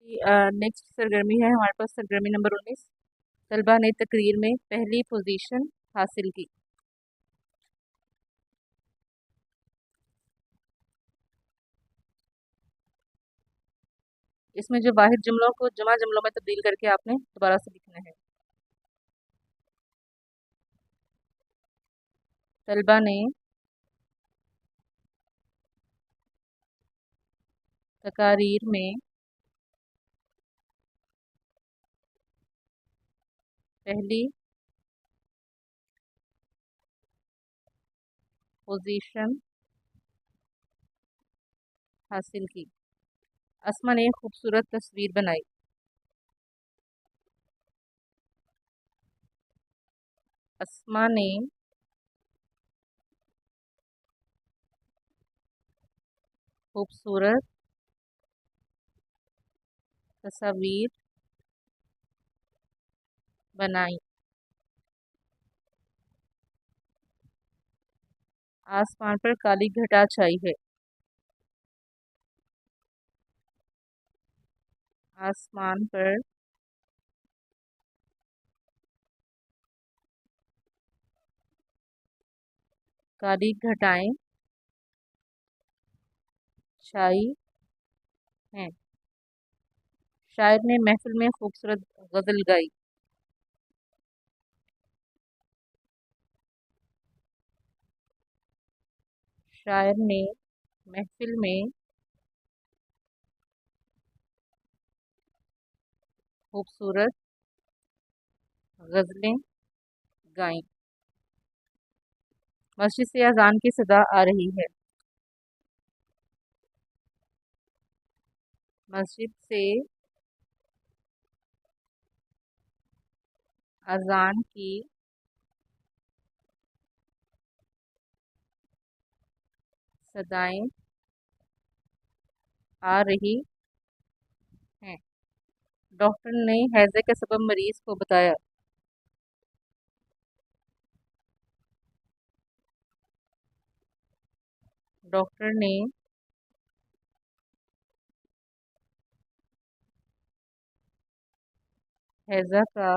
Next सरगर्मी है हमारे पास सरगर्मी नंबर 19। तलबा ने तकरीर में पहली पोजीशन हासिल की। इसमें जो वाहिद जुमलों को जमा जुमलों में तब्दील करके आपने दोबारा से लिखना है। तलबा ने तकारीर में पहली पोजीशन हासिल की। अस्मा ने खूबसूरत तस्वीर बनाई। अस्मा ने खूबसूरत तस्वीर बनाई। आसमान पर काली घटा छाई है। आसमान पर काली घटाएं छाई हैं। शायर ने महफिल में खूबसूरत गजल गाई। शायर ने महफिल में खूबसूरत गजलें गाईं। मस्जिद से अजान की सदा आ रही है। मस्जिद से अजान की सदाएं आ रही हैं। डॉक्टर ने हैजे का सबब मरीज को बताया। डॉक्टर ने हैजा का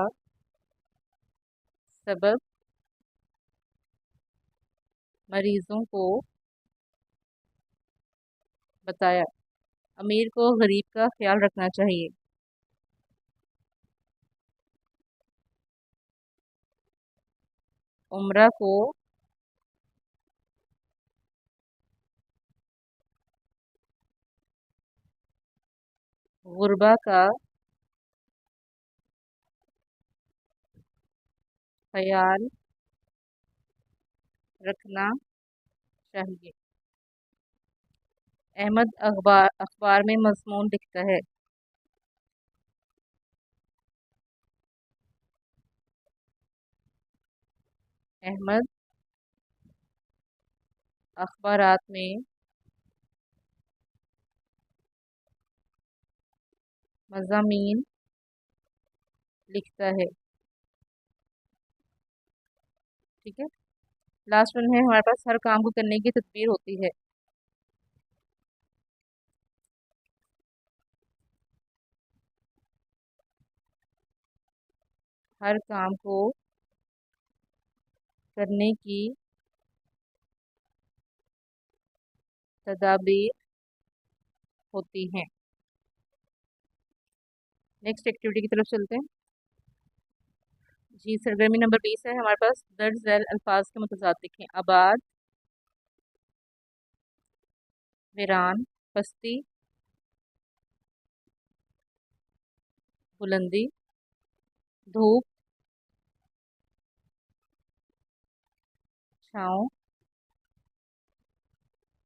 सबब मरीजों को बताया। अमीर को गरीब का ख्याल रखना चाहिए। उम्रा को गुरबा का ख्याल रखना चाहिए। अहमद अखबार में मजमून लिखता है। अहमद अखबारात में मज़ामीन लिखता है। ठीक है। लास्ट वन है हमारे पास, हर काम को करने की तदबीर होती है। हर काम को करने की तदाबीर होती हैं। नेक्स्ट एक्टिविटी की तरफ चलते हैं। जी, सरगर्मी नंबर 20 है हमारे पास। दर्ज झैल अल्फाज के मुतजाद लिखें। आबाद, वीरान, पस्ती, बुलंदी, धूप, छाँव,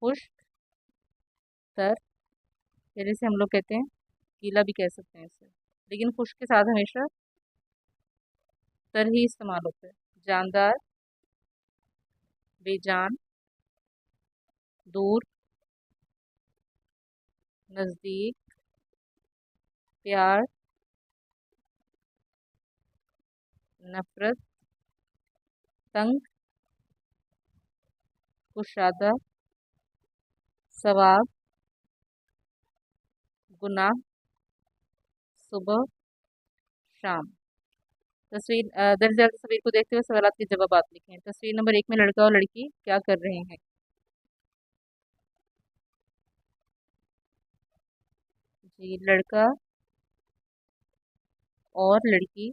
खुश्क, तर। या जिसे हम लोग कहते हैं गीला भी कह सकते हैं इसे, लेकिन खुश्क के साथ हमेशा तर ही इस्तेमाल होता है। जानदार, बेजान, दूर, नज़दीक, प्यार, नफरत, तंग, कुशादा, सवाब, गुनाह, सुबह शाम। तस्वीर दर्ज तस्वीर को देखते हुए सवाल के जवाब आप लिखें। तस्वीर नंबर 1 में लड़का और लड़की क्या कर रहे हैं? जी, लड़का और लड़की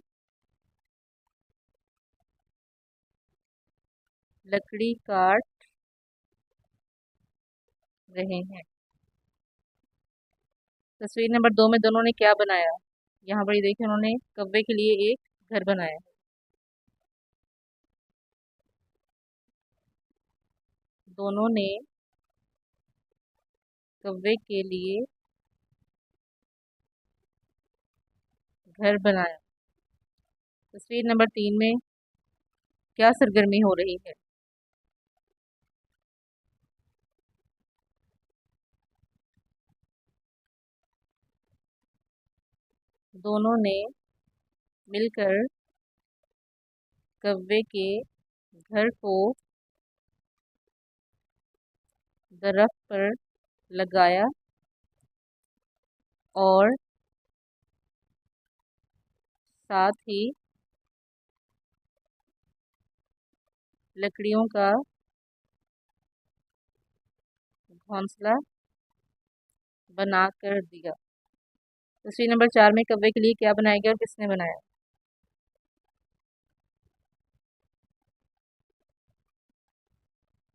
लकड़ी काट रहे हैं। तस्वीर नंबर 2 में दोनों ने क्या बनाया? यहाँ पर ये देखिए, उन्होंने कौवे के लिए एक घर बनाया है। दोनों ने कौवे के लिए घर बनाया। तस्वीर नंबर 3 में क्या सरगर्मी हो रही है? दोनों ने मिलकर कौवे के घर को दरख्त पर लगाया और साथ ही लकड़ियों का घोंसला बना कर दिया। तस्वीर नंबर 4 में कौवे के लिए क्या बनाया गया और किसने बनाया?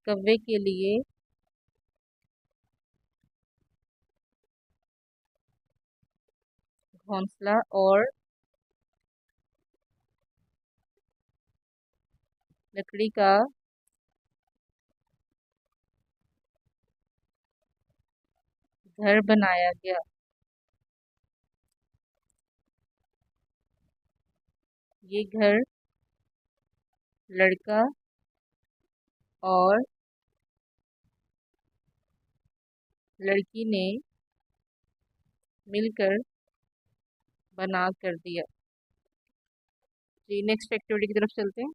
कौवे के लिए घोंसला और लकड़ी का घर बनाया गया। ये घर लड़का और लड़की ने मिलकर बना कर दिया। जी, नेक्स्ट एक्टिविटी की तरफ चलते हैं।